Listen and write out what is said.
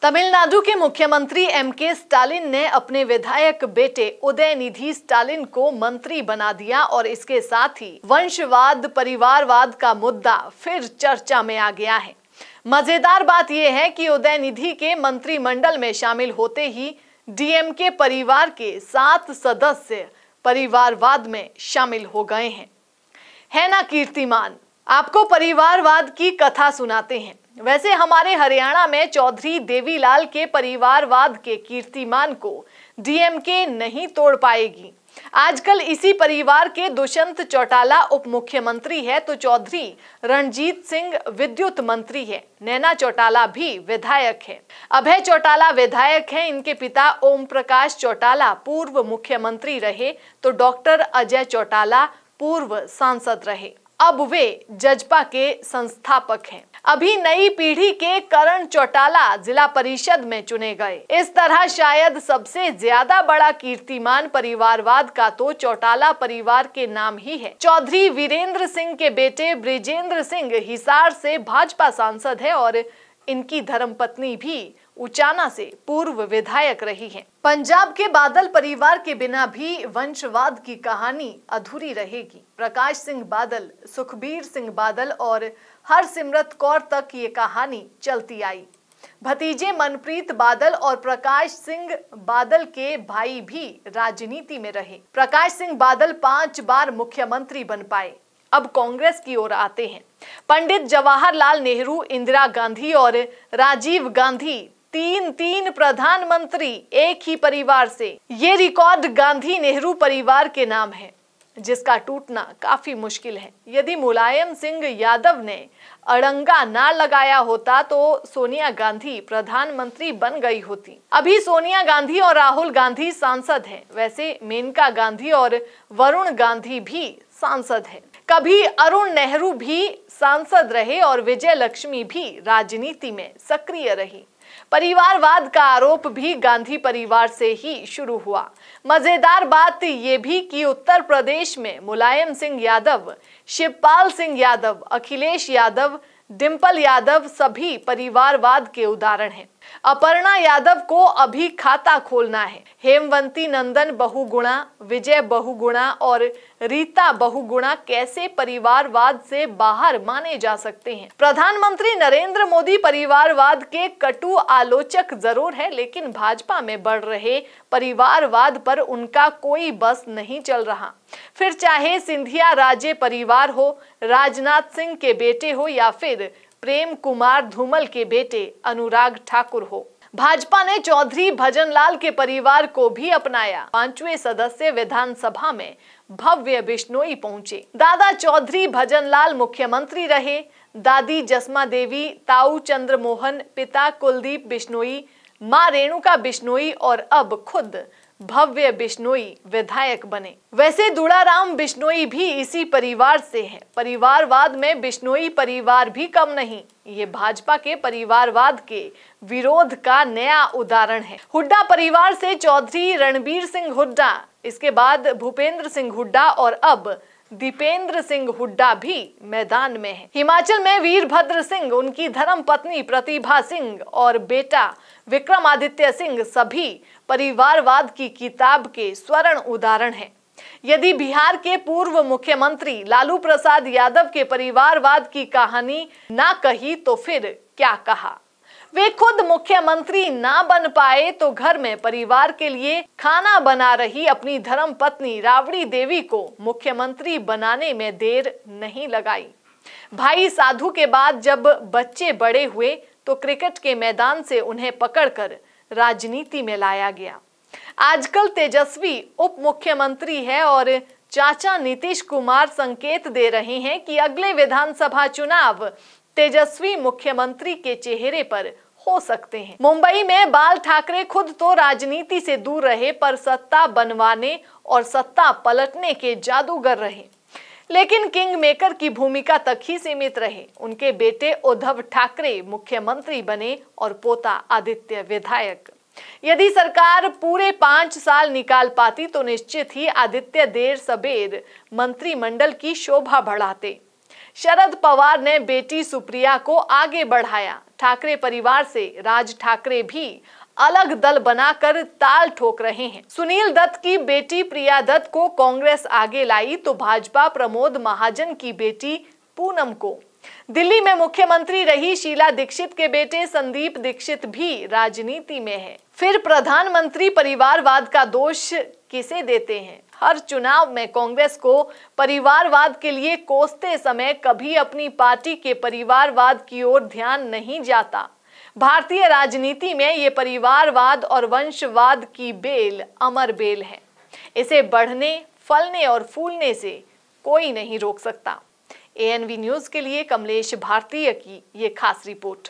तमिलनाडु के मुख्यमंत्री MK Stalin ने अपने विधायक बेटे उदयनिधि स्टालिन को मंत्री बना दिया और इसके साथ ही वंशवाद परिवारवाद का मुद्दा फिर चर्चा में आ गया है। मजेदार बात यह है कि उदयनिधि के मंत्रिमंडल में शामिल होते ही डीएमके परिवार के 7 सदस्य परिवारवाद में शामिल हो गए हैं। है ना कीर्तिमान। आपको परिवारवाद की कथा सुनाते हैं। वैसे हमारे हरियाणा में चौधरी देवीलाल के परिवारवाद के कीर्तिमान को डीएमके नहीं तोड़ पाएगी। आजकल इसी परिवार के दुष्यंत चौटाला उप मुख्यमंत्री है तो चौधरी रणजीत सिंह विद्युत मंत्री है। नैना चौटाला भी विधायक है। अभय चौटाला विधायक हैं। इनके पिता ओम प्रकाश चौटाला पूर्व मुख्यमंत्री रहे तो डॉक्टर अजय चौटाला पूर्व सांसद रहे। अब वे जजपा के संस्थापक हैं। अभी नई पीढ़ी के करण चौटाला जिला परिषद में चुने गए। इस तरह शायद सबसे ज्यादा बड़ा कीर्तिमान परिवारवाद का तो चौटाला परिवार के नाम ही है। चौधरी वीरेंद्र सिंह के बेटे बृजेंद्र सिंह हिसार से भाजपा सांसद है और इनकी धर्मपत्नी भी उचाना से पूर्व विधायक रही हैं। पंजाब के बादल परिवार के बिना भी वंशवाद की कहानी अधूरी रहेगी। प्रकाश सिंह बादल, सुखबीर सिंह बादल और हरसिमरत कौर तक ये कहानी चलती आई। भतीजे मनप्रीत बादल और प्रकाश सिंह बादल के भाई भी राजनीति में रहे। प्रकाश सिंह बादल 5 बार मुख्यमंत्री बन पाए। अब कांग्रेस की ओर आते हैं। पंडित जवाहरलाल नेहरू, इंदिरा गांधी और राजीव गांधी तीन प्रधानमंत्री एक ही परिवार से। ये रिकॉर्ड गांधी नेहरू परिवार के नाम है जिसका टूटना काफी मुश्किल है। यदि मुलायम सिंह यादव ने अड़ंगा ना लगाया होता तो सोनिया गांधी प्रधानमंत्री बन गई होती। अभी सोनिया गांधी और राहुल गांधी सांसद हैं। वैसे मेनका गांधी और वरुण गांधी भी सांसद हैं। कभी अरुण नेहरू भी सांसद रहे और विजय लक्ष्मी भी राजनीति में सक्रिय रही। परिवारवाद का आरोप भी गांधी परिवार से ही शुरू हुआ। मजेदार बात ये भी कि उत्तर प्रदेश में मुलायम सिंह यादव, शिवपाल सिंह यादव, अखिलेश यादव, डिंपल यादव सभी परिवारवाद के उदाहरण हैं। अपर्णा यादव को अभी खाता खोलना है। हेमवंती नंदन बहुगुणा, विजय बहुगुणा और रीता बहुगुणा कैसे परिवारवाद से बाहर माने जा सकते हैं। प्रधानमंत्री नरेंद्र मोदी परिवारवाद के कटु आलोचक जरूर है, लेकिन भाजपा में बढ़ रहे परिवारवाद पर उनका कोई बस नहीं चल रहा। फिर चाहे सिंधिया राजे परिवार हो, राजनाथ सिंह के बेटे हो या फिर प्रेम कुमार धूमल के बेटे अनुराग ठाकुर हो। भाजपा ने चौधरी भजनलाल के परिवार को भी अपनाया। 5वें सदस्य विधानसभा में भव्य बिश्नोई पहुंचे। दादा चौधरी भजनलाल मुख्यमंत्री रहे। दादी जसमा देवी, ताऊ चंद्रमोहन, पिता कुलदीप बिश्नोई, मां रेणुका बिश्नोई और अब खुद भव्य बिश्नोई विधायक बने। वैसे दुड़ाराम बिश्नोई भी इसी परिवार से हैं। परिवारवाद में बिश्नोई परिवार भी कम नहीं। ये भाजपा के परिवारवाद के विरोध का नया उदाहरण है। हुड्डा परिवार से चौधरी रणबीर सिंह हुड्डा, इसके बाद भूपेंद्र सिंह हुड्डा और अब दीपेंद्र सिंह हुड्डा भी मैदान में है। हिमाचल में वीरभद्र सिंह, उनकी धर्मपत्नी प्रतिभा सिंह और बेटा विक्रमादित्य सिंह सभी परिवारवाद की किताब के स्वर्ण उदाहरण हैं। यदि बिहार के पूर्व मुख्यमंत्री लालू प्रसाद यादव के परिवारवाद की कहानी ना कही तो फिर क्या कहा। वे खुद मुख्यमंत्री ना बन पाए तो घर में परिवार के लिए खाना बना रही अपनी धर्मपत्नी राबड़ी देवी को मुख्यमंत्री बनाने में देर नहीं लगाई। भाई साधु के बाद जब बच्चे बड़े हुए तो क्रिकेट के मैदान से उन्हें पकड़कर राजनीति में लाया गया। आजकल तेजस्वी उप मुख्यमंत्री है और चाचा नीतीश कुमार संकेत दे रहे हैं कि अगले विधानसभा चुनाव तेजस्वी मुख्यमंत्री के चेहरे पर हो सकते हैं। मुंबई में बाल ठाकरे खुद तो राजनीति से दूर रहे पर सत्ता बनवाने और सत्ता पलटने के जादूगर रहे, लेकिन किंग मेकर की भूमिका तक ही सीमित रहे। उनके बेटे उद्धव ठाकरे मुख्यमंत्री बने और पोता आदित्य विधायक। यदि सरकार पूरे 5 साल निकाल पाती तो निश्चित ही आदित्य देर सबेर मंत्रिमंडल की शोभा बढ़ाते। शरद पवार ने बेटी सुप्रिया को आगे बढ़ाया। ठाकरे परिवार से राज ठाकरे भी अलग दल बनाकर ताल ठोक रहे हैं। सुनील दत्त की बेटी प्रिया दत्त को कांग्रेस आगे लाई तो भाजपा प्रमोद महाजन की बेटी पूनम को। दिल्ली में मुख्यमंत्री रही शीला दीक्षित के बेटे संदीप दीक्षित भी राजनीति में है। फिर प्रधानमंत्री परिवारवाद का दोष किसे देते हैं? हर चुनाव में कांग्रेस को परिवारवाद के लिए कोसते समय कभी अपनी पार्टी के परिवारवाद की ओर ध्यान नहीं जाता। भारतीय राजनीति में ये परिवारवाद और वंशवाद की बेल अमर बेल है। इसे बढ़ने, फलने और फूलने से कोई नहीं रोक सकता। ANV न्यूज़ के लिए कमलेश भारतीय की ये खास रिपोर्ट।